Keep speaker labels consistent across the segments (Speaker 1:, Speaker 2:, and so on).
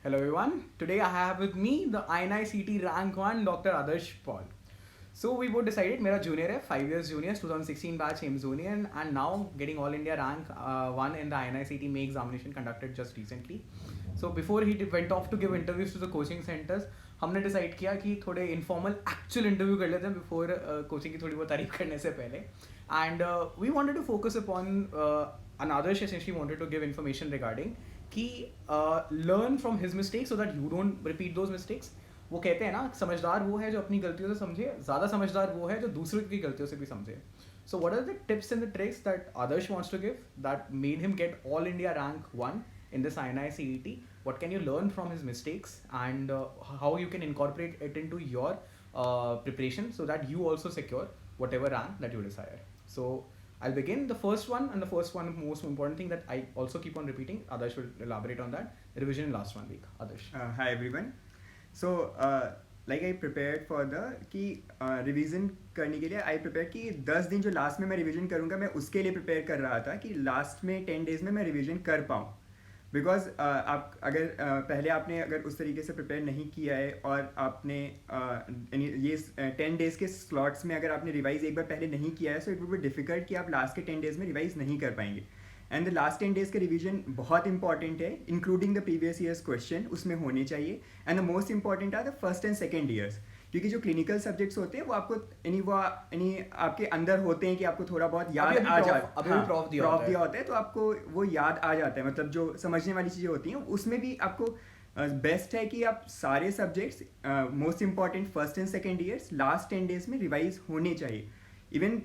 Speaker 1: Hello everyone. Today I have with me the INICT Rank 1 Dr. Adarsh Paul. So we both decided मेरा junior है 5 years junior 2016 batch Amazonian and now getting all India rank 1 in the INICT May examination conducted just recently. So before he went off to give interviews to the coaching centers, हमने decide किया कि थोड़े informal actual interview कर लेते हैं before coaching की थोड़ी बहुत तारीफ करने से पहले and we wanted to focus upon Adarsh essentially wanted to give information regarding कि learn from his mistakes so that you don't repeat those mistakes. वो कहते हैं ना समझदार वो है जो अपनी गलतियों से समझे, ज़्यादा समझदार वो है जो दूसरों की गलतियों से भी समझे. So what are the tips and the tricks that Adarsh wants to give that made him get all India rank 1 in this INI-CET? What can you learn from his mistakes and how you can incorporate it into your preparation so that you also secure whatever rank that you desire. So I'll begin. The first one most important thing that I also keep on repeating, Adarsh will elaborate on that, revision in last 1 week. Adarsh.
Speaker 2: Hi everyone. So like I prepared for the कि revision करने के लिए I prepared कि 10 दिन जो last में मैं revision करूँगा मैं उसके लिए prepare कर रहा था कि लास्ट में 10 days में मैं revision कर पाऊँ. बिकॉज आप अगर पहले आपने अगर उस तरीके से प्रिपेयर नहीं किया है और आपने ये 10 डेज़ के स्लॉट्स में अगर आपने रिवाइज एक बार पहले नहीं किया है so it would be difficult कि आप लास्ट के 10 डेज़ में रिवाइज नहीं कर पाएंगे. एंड द लास्ट 10 डेज़ के रिवीजन बहुत इंपॉर्टेंट है, including the previous years question उसमें होने चाहिए. And the most important are the first and second years, क्योंकि जो क्लिनिकल सब्जेक्ट्स होते हैं वो आपको आपके अंदर होते हैं कि आपको थोड़ा बहुत याद आ जाता है. प्रॉफ दिया होता है तो आपको वो याद आ जाता है. मतलब जो समझने वाली चीज़ें होती हैं उसमें भी आपको बेस्ट है कि आप सारे subjects most important first and second years last 10 days में रिवाइज होने चाहिए. इवन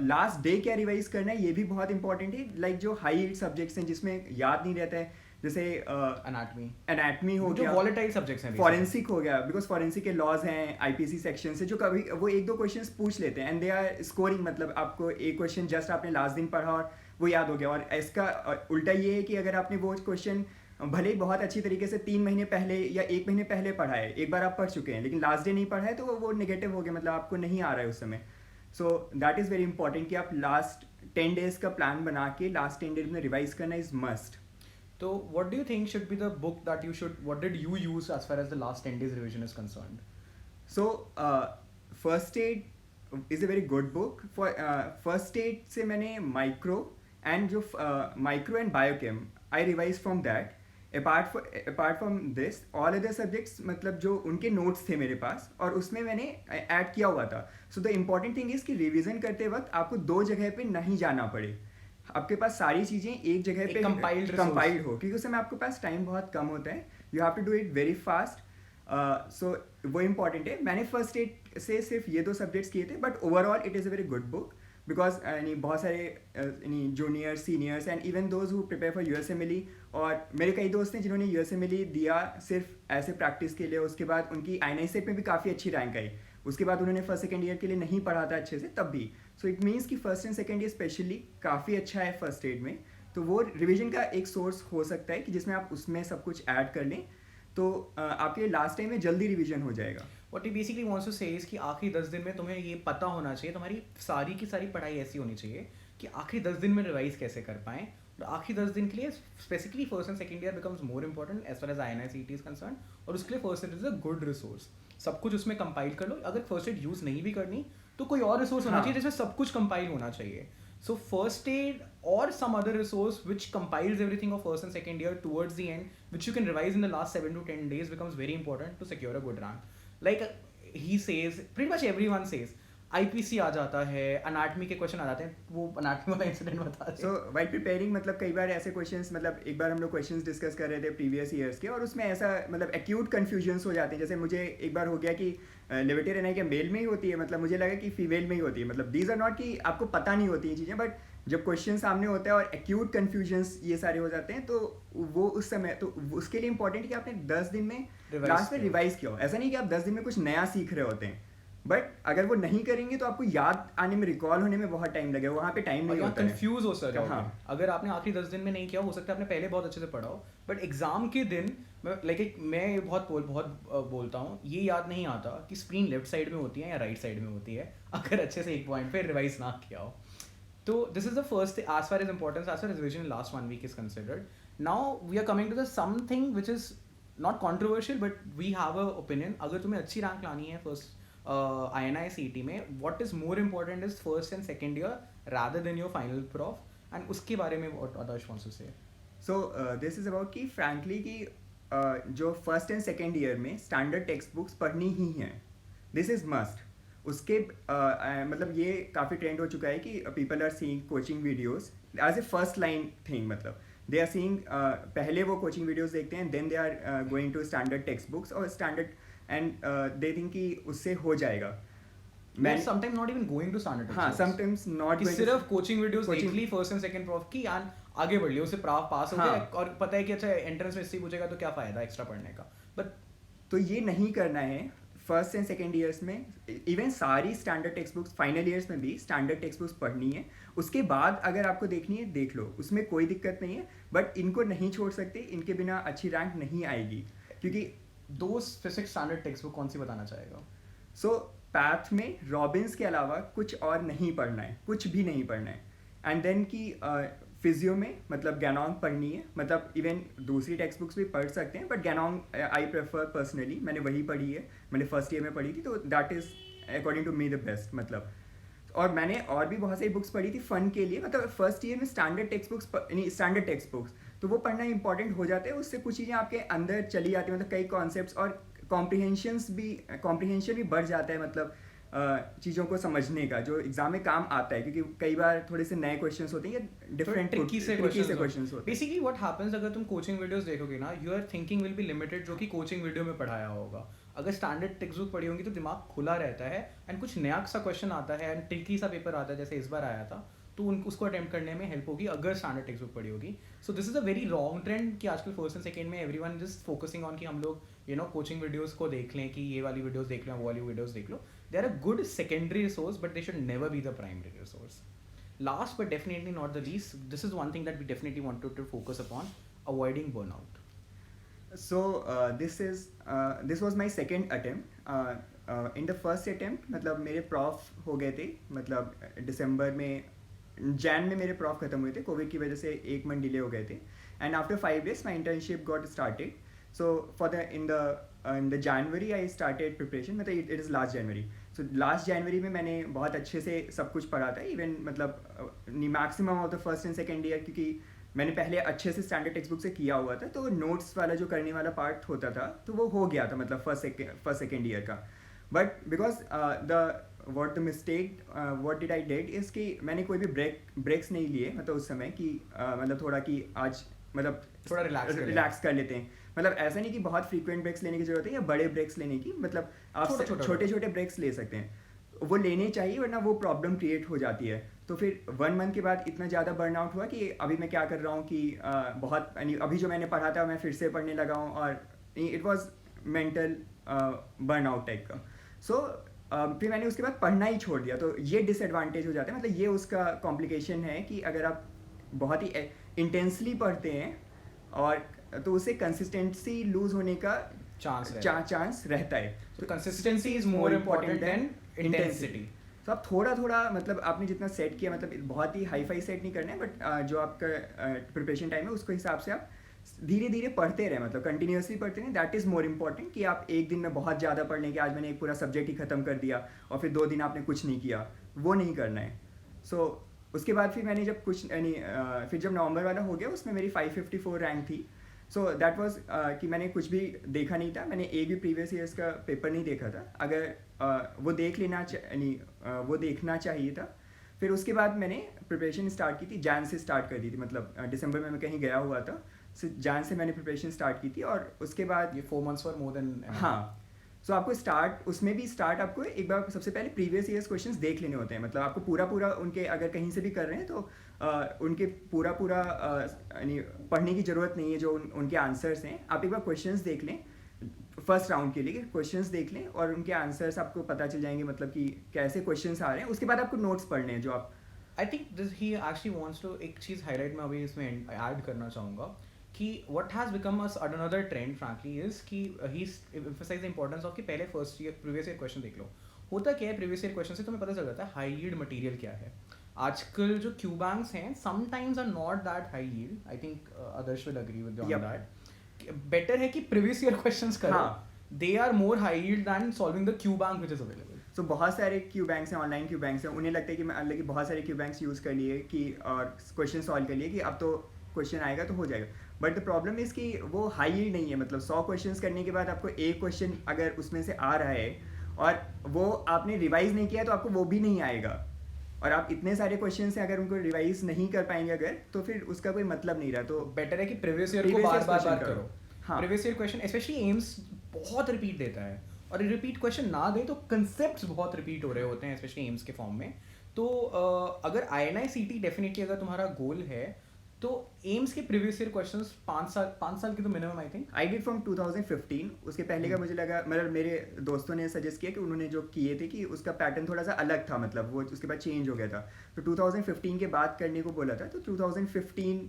Speaker 2: लास्ट डे क्या रिवाइज करना है ये भी बहुत इंपॉर्टेंट है. लाइक जो हाई सब्जेक्ट्स हैं जिसमें याद नहीं रहता है, जैसे एनाटमी हो गया,
Speaker 1: वॉलेटाइल सब्जेक्ट्स हैं,
Speaker 2: फॉरेंसिक हो गया, बिकॉज फॉरेंसिक के लॉज हैं आईपीसी सेक्शन से जो कभी वो एक दो क्वेश्चंस पूछ लेते हैं एंड दे आर स्कोरिंग. मतलब आपको एक क्वेश्चन जस्ट आपने लास्ट दिन पढ़ा और वो याद हो गया. और इसका उल्टा ये है कि अगर आपने वो क्वेश्चन भले ही बहुत अच्छी तरीके से 3 महीने पहले या 1 महीने पहले पढ़ा है, एक बार आप पढ़ चुके हैं, लेकिन लास्ट डे नहीं पढ़ा है तो वो नेगेटिव हो गया, मतलब आपको नहीं आ रहा है उस समय. So that is very important कि आप लास्ट 10 डेज का प्लान बना के लास्ट 10 डेज में रिवाइज करना is must.
Speaker 1: So what do you think should be the book that what did you use as far as the last 10 days revision is concerned?
Speaker 2: So first aid is a very good book. For first aid से मैंने micro and जो micro and biochem I revised from that. Apart from this all other subjects मतलब जो उनके notes थे मेरे पास और उसमें मैंने add किया हुआ था. So the important thing is कि revision करते वक्त आपको 2 जगह पे नहीं जाना पड़े, आपके पास सारी चीज़ें एक जगह पे कंपाइल्ड हो, क्योंकि उस समय आपके पास टाइम बहुत कम होता है. You have to do it very fast. So वो इम्पॉर्टेंट है. मैंने फर्स्ट एड से सिर्फ ये 2 सब्जेक्ट्स किए थे, but overall it is a very good book because बहुत सारे junior seniors and even those who prepare for USMLE, और मेरे कई दोस्त हैं जिन्होंने यूएसएमएलई दिया सिर्फ ऐसे प्रैक्टिस के लिए, उसके बाद उनकी INI-SET में भी काफ़ी अच्छी रैंक आई, उसके बाद उन्होंने फर्स्ट सेकेंड ईयर के लिए नहीं पढ़ा था अच्छे से तब भी. सो इट मीन्स कि first and second year specially काफ़ी अच्छा है फर्स्ट एड में. तो वो रिवीजन का एक सोर्स हो सकता है कि जिसमें आप उसमें सब कुछ ऐड कर लें तो आपके लास्ट टाइम में जल्दी रिवीजन हो जाएगा.
Speaker 1: What he basically wants to say is कि आखिरी 10 दिन में तुम्हें ये पता होना चाहिए, तुम्हारी सारी की सारी पढ़ाई ऐसी होनी चाहिए कि आखिरी 10 दिन में रिवाइज कैसे कर पाएँ. और आखिरी 10 दिन के लिए specifically first and second year becomes more important as far as INI-CET is concern. और उसके लिए first aid is a good resource. सब कुछ उसमें कंपाइल कर लो. अगर फर्स्ट एड यूज़ नहीं भी करनी तो कोई और रिसोर्स होना चाहिए जिसमें सब कुछ कंपाइल होना चाहिए. So first aid or some other resource which compiles everything of first and second year towards the end, which you can revise in the last 7 to 10 days, becomes very important to secure a good rank. Like he says, pretty much everyone says, IPC आ जाता है, anatomy के question आ जाते हैं, वो anatomy वाला incident बता दे.
Speaker 2: So while preparing मतलब कई बार ऐसे क्वेश्चंस, मतलब एक बार हम लोग क्वेश्चंस डिस्कस कर रहे थे प्रीवियस ईयर्स के और उसमें ऐसा मतलब एक्यूट कन्फ्यूजन्स हो जाते हैं. जैसे मुझे एक बार हो गया कि लेविटर एनाई क्या मेल में ही होती है, मतलब मुझे लगा कि फीमेल में ही होती है. मतलब दीज आर नॉट कि आपको पता नहीं होती हैं चीज़ें, बट जब क्वेश्चन सामने होता है और एक्यूट कन्फ्यूजन्स ये सारे हो जाते हैं तो वो उस समय तो उसके लिए इंपॉर्टेंट कि आपने 10 दिन में लास्ट में रिवाइज किया हो. ऐसा नहीं कि आप 10 दिन में कुछ नया सीख रहे होते हैं, बट अगर वो नहीं करेंगे तो आपको याद आने में, रिकॉल होने में बहुत टाइम लगेगा. वहाँ पे टाइम नहीं होता है,
Speaker 1: कंफ्यूज हो सकता है. हाँ. अगर आपने आखिरी 10 दिन में नहीं किया, हो सकता है आपने पहले बहुत अच्छे से पढ़ा हो, बट एग्जाम के दिन मैं बहुत बोलता हूँ, ये याद नहीं आता कि स्क्रीन लेफ्ट साइड में होती है या राइट साइड में होती है अगर अच्छे से एक पॉइंट पे रिवाइज ना किया हो. So this is the first thing as far as importance as far as revision last 1 week is considered. Now we are coming to the something which is not controversial but we have a opinion, अगर तुम्हें अच्छी rank लानी है first INI-CET में, what is more important is first and second year rather than your final prof, and उसके बारे में what Adarsh wants to say.
Speaker 2: So this is about कि फ्रैंकली कि जो फर्स्ट एंड सेकेंड ईयर में स्टैंडर्ड टेक्स्ट बुक्स पढ़नी ही हैं, दिस इज मस्ट. उसके मतलब ये काफ़ी ट्रेंड हो चुका है कि people are seeing coaching videos as a first line thing. मतलब दे आर सीइंग, पहले वो कोचिंग वीडियोस देखते हैं, then they are going to standard text books और स्टैंडर्ड, एंड दे थिंक कि उससे हो जाएगा.
Speaker 1: मैं sometime not even going to standard.
Speaker 2: हाँ, समटाइम्स नॉट
Speaker 1: कि सिर्फ कोचिंग वीडियोस देख ली फर्स्ट एंड सेकंड प्रॉफ की एंड आगे बढ़ लिया, उससे प्रॉफ पास हो गया.
Speaker 2: हाँ.
Speaker 1: और पता है कि अच्छा एंट्रेंस में इससे पूछेगा तो क्या फायदा एक्स्ट्रा पढ़ने का. बट
Speaker 2: तो ये नहीं करना है. फर्स्ट एंड सेकेंड ईयर्स में इवन सारी standard text books, final years में भी स्टैंडर्ड टेक्स्ट बुक्स पढ़नी है. उसके बाद अगर आपको देखनी है देख लो, उसमें कोई दिक्कत नहीं है. बट इनको नहीं छोड़ सकते, इनके बिना अच्छी रैंक नहीं आएगी. क्योंकि
Speaker 1: दो स्पेसिफिक स्टैंडर्ड टेक्स्ट बुक कौन सी बताना चाहेगा?
Speaker 2: सो पैथ में रॉबिन्स के अलावा कुछ और नहीं पढ़ना है, कुछ भी नहीं पढ़ना है. एंड देन की फिजियो में मतलब गैनोंग पढ़नी है. मतलब इवन दूसरी टेक्स्ट बुक्स भी पढ़ सकते हैं, but Ganong I prefer personally. मैंने वही पढ़ी है, मैंने फर्स्ट ईयर में पढ़ी थी, तो that is according to me the best. मतलब और मैंने और भी बहुत सारी बुक्स पढ़ी थी फन के लिए. मतलब फर्स्ट ईयर में standard text books, standard text books तो वो पढ़ना इंपॉर्टेंट हो जाते हैं. उससे कुछ चीज़ें आपके अंदर चली जाती हैं, मतलब कई कॉन्सेप्ट्स और कॉम्प्रिहेंशन भी बढ़ जाता है. मतलब चीज़ों को समझने का जो एग्जाम में काम आता है, क्योंकि कई बार थोड़े से नए क्वेश्चंस होते हैं या डिफरेंट
Speaker 1: ट्रिकी से क्वेश्चंस
Speaker 2: होते हैं.
Speaker 1: बेसिकली व्हाट हैपेंस, अगर तुम कोचिंग वीडियोस देखोगे ना, your thinking will be limited जो कि कोचिंग वीडियो में पढ़ाया होगा. अगर स्टैंडर्ड टेक्स्ट बुक पढ़ी होगी तो दिमाग खुला रहता है एंड कुछ नया सा क्वेश्चन आता है एंड ट्रिकी सा पेपर आता है जैसे इस बार आया था, तो उसको अटेम्प्ट करने में हेल्प होगी अगर स्टैंडर्ड टेक्स्ट बुक पढ़ी होगी. सो this is a very wrong trend कि आजकल फर्स्ट एंड सेकेंड में एवरीवन जस्ट फोकसिंग ऑन कि हम लोग कोचिंग वीडियोस को देख लें, कि ये वाली वीडियोस देख लो, वो वाली वीडियोस देख लो. They are a good secondary resource but they should never be the primary resource. Last but definitely not the least, this is one thing that we definitely wanted to focus upon: avoiding burnout.
Speaker 2: So this was my second attempt. In the first attempt मतलब मेरे prof हो गए थे. मतलब दिसंबर में, जैन में मेरे prof खत्म हुए थे. कोविड की वजह से 1 मंथ डिले हो गए थे. And after 5 days my internship got started. So in the January I started preparation. मतलब it is last January. So last January में मैंने बहुत अच्छे से सब कुछ पढ़ा था. इवन मतलब maximum of the first and second year, क्योंकि मैंने पहले अच्छे से स्टैंडर्ड टेक्स्ट बुक से किया हुआ था, तो नोट्स वाला जो करने वाला पार्ट होता था तो वो हो गया था मतलब फर्स्ट सेकेंड ईयर का. But because what the mistake what did I did is कि मैंने कोई भी ब्रेक्स नहीं लिए. मतलब उस समय कि मतलब थोड़ा कि आज मतलब
Speaker 1: थोड़ा
Speaker 2: रिलैक्स कर लेते हैं. मतलब ऐसा नहीं कि बहुत फ्रीक्वेंट ब्रेक्स लेने की जरूरत है या बड़े ब्रेक्स लेने की. मतलब आप छोटे छोटे ब्रेक्स ले सकते हैं, वो लेने चाहिए, वरना वो प्रॉब्लम क्रिएट हो जाती है. तो फिर 1 मंथ के बाद इतना ज़्यादा बर्नआउट हुआ कि अभी मैं क्या कर रहा हूँ कि बहुत अभी जो मैंने पढ़ा था मैं फिर से पढ़ने लगा हूँ, और it was mental burnout type का. सो फिर मैंने उसके बाद पढ़ना ही छोड़ दिया. तो ये डिसएडवांटेज हो जाता है. मतलब ये उसका कॉम्प्लिकेशन है कि अगर आप बहुत ही इंटेंसली पढ़ते हैं और तो उससे कंसिस्टेंसी लूज होने का चांस रहता है.
Speaker 1: So consistency is more important than intensity.
Speaker 2: तो आप थोड़ा थोड़ा मतलब आपने जितना सेट किया, मतलब बहुत ही हाई फाई सेट नहीं करना है, बट जो आपका प्रिपरेशन टाइम है उसके हिसाब से आप धीरे धीरे पढ़ते रहे. मतलब कंटिन्यूसली पढ़ते रहे. दैट इज़ मोर इम्पॉर्टेंट कि आप एक दिन में बहुत ज़्यादा पढ़ लें कि आज मैंने एक पूरा सब्जेक्ट ही खत्म कर दिया और फिर 2 दिन आपने कुछ नहीं किया, वो नहीं करना है. सो उसके बाद फिर मैंने जब कुछ यानी फिर जब नवंबर वाला हो गया उसमें मेरी 554 रैंक थी. सो दैट वाज कि मैंने कुछ भी देखा नहीं था. मैंने एक भी प्रीवियस ईयर्स का पेपर नहीं देखा था. अगर वो देख लेना यानी वो देखना चाहिए था. फिर उसके बाद मैंने प्रिपरेशन स्टार्ट की थी. जैन से स्टार्ट कर दी थी. मतलब दिसंबर में मैं कहीं गया हुआ था, सो जैन से मैंने प्रिपरेशन स्टार्ट की थी. और उसके बाद
Speaker 1: ये 4 months फॉर मोर देन.
Speaker 2: हाँ. सो आपको उसमें भी आपको एक बार सबसे पहले प्रीवियस ईयर्स क्वेश्चंस देख लेने होते हैं. मतलब आपको पूरा उनके अगर कहीं से भी कर रहे हैं तो उनके पूरा यानी पढ़ने की ज़रूरत नहीं है. जो उनके आंसर्स हैं आप एक बार क्वेश्चंस देख लें. फर्स्ट राउंड के लिए क्वेश्चंस देख लें और उनके आंसर्स आपको पता चल जाएंगे, मतलब कि कैसे क्वेश्चंस आ रहे हैं. उसके बाद आपको नोट्स पढ़ने हैं जो आप.
Speaker 1: I think this he actually wants to, एक चीज़ हाईलाइट मैं अभी इसमें ऐड करना चाहूँगा कि what has become another trend frankly is कि he emphasized the importance of कि पहले first year previous year question देख लो. होता क्या है प्रीवियस ईयर क्वेश्चन से तुम्हें पता चल जाता है हाई यील्ड मटेरियल क्या है. आजकल जो क्यू बैंक्स हैं sometimes are not that high yield. I think Adarsh will agree with on that better है कि प्रीवियस ईयर क्वेश्चंस करो.
Speaker 2: हाँ.
Speaker 1: They are more high yield than solving the Q bank which is available.
Speaker 2: So बहुत सारे Q banks हैं, online Q banks हैं, उन्हें लगता है कि मैं अलग बहुत सारे क्यू बैंक्स यूज़ कर लिए कि और क्वेश्चन सॉल्व कर लिए कि अब तो क्वेश्चन आएगा तो हो जाएगा. बट द प्रॉब्लम इज़ कि वो हाई यील्ड नहीं है. मतलब 100 क्वेश्चंस करने के बाद आपको एक क्वेश्चन अगर उसमें से आ रहा है और वो आपने रिवाइज नहीं किया तो आपको वो भी नहीं आएगा. और आप इतने सारे क्वेश्चन से अगर उनको रिवाइज नहीं कर पाएंगे अगर, तो फिर उसका कोई मतलब नहीं रहा. तो
Speaker 1: बेटर है कि प्रीवियस ईयर को
Speaker 2: Previous
Speaker 1: बार
Speaker 2: year's
Speaker 1: बार
Speaker 2: question
Speaker 1: बार
Speaker 2: करो.
Speaker 1: करो.
Speaker 2: हाँ.
Speaker 1: Previous year question specially AIIMS बहुत रिपीट देता है, और रिपीट क्वेश्चन ना दे तो कंसेप्ट्स बहुत रिपीट हो रहे होते हैं स्पेशली एम्स के फॉर्म में. तो अगर INI-CT डेफिनेटली अगर तुम्हारा गोल है तो एम्स के प्रीवियस ईयर क्वेश्चंस 5 साल के तो minimum I think.
Speaker 2: I did from 2015. उसके पहले का मुझे लगा, मतलब मेरे दोस्तों ने सजेस्ट किया कि उन्होंने जो किए थे कि उसका पैटर्न थोड़ा सा अलग था, मतलब वो उसके बाद चेंज हो गया था. तो 2015 के बाद करने को बोला था, तो 2015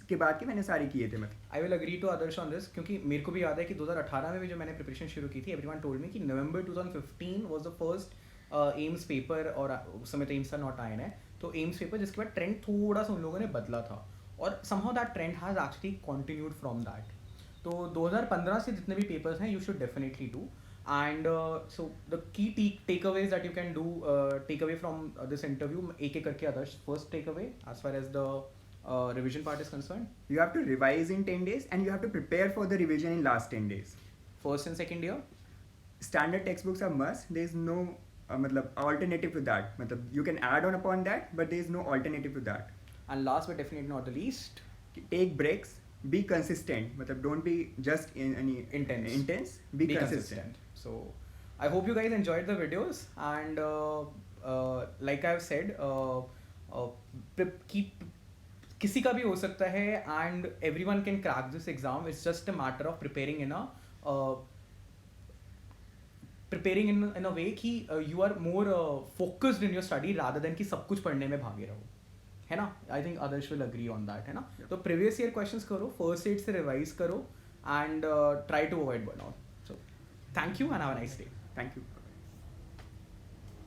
Speaker 2: के बाद के मैंने सारे किए थे. मतलब
Speaker 1: I will agree to Adarsh on this, क्योंकि मेरे को भी याद है कि 2018 में भी जो मैंने प्रिपरेशन शुरू की थी, एवरीवन टोल्ड मी कि नवंबर 2015 was the first AIIMS paper, और उस समय तो एम्स का नॉट आया है, तो एम्स पेपर जिसके बाद ट्रेंड थोड़ा सा उन लोगों ने बदला था, और somehow that trend has actually continued from that. तो 2015 से जितने भी पेपर्स हैं, you should definitely do. And so the key takeaways that you can do, take away from this interview, एक एक करके आदर्श. First takeaway as far as the revision part is concerned.
Speaker 2: you have to revise in 10 days and you have to prepare for the revision in last 10 days.
Speaker 1: First and second year.
Speaker 2: Standard textbooks are must. There is no मतलब alternative to that. मतलब you can add on upon that, but there is no alternative to that.
Speaker 1: And last but definitely not the least,
Speaker 2: take breaks, be consistent. मतलब don't be just in any intense. Be consistent.
Speaker 1: So I hope you guys enjoyed the videos, and like I've said, keep किसी का भी हो सकता है, and everyone can crack this exam. It's just a matter of preparing in a way कि you are more focused in your study rather than कि सब कुछ पढ़ने में भागे रहो, है ना. I think Adarsh will agree on that, है ना. तो प्रीवियस ईयर क्वेश्चंस करो, फर्स्ट एड से रिवाइज करो, and try to avoid burnout. So thank you and have a nice day.
Speaker 2: Thank you.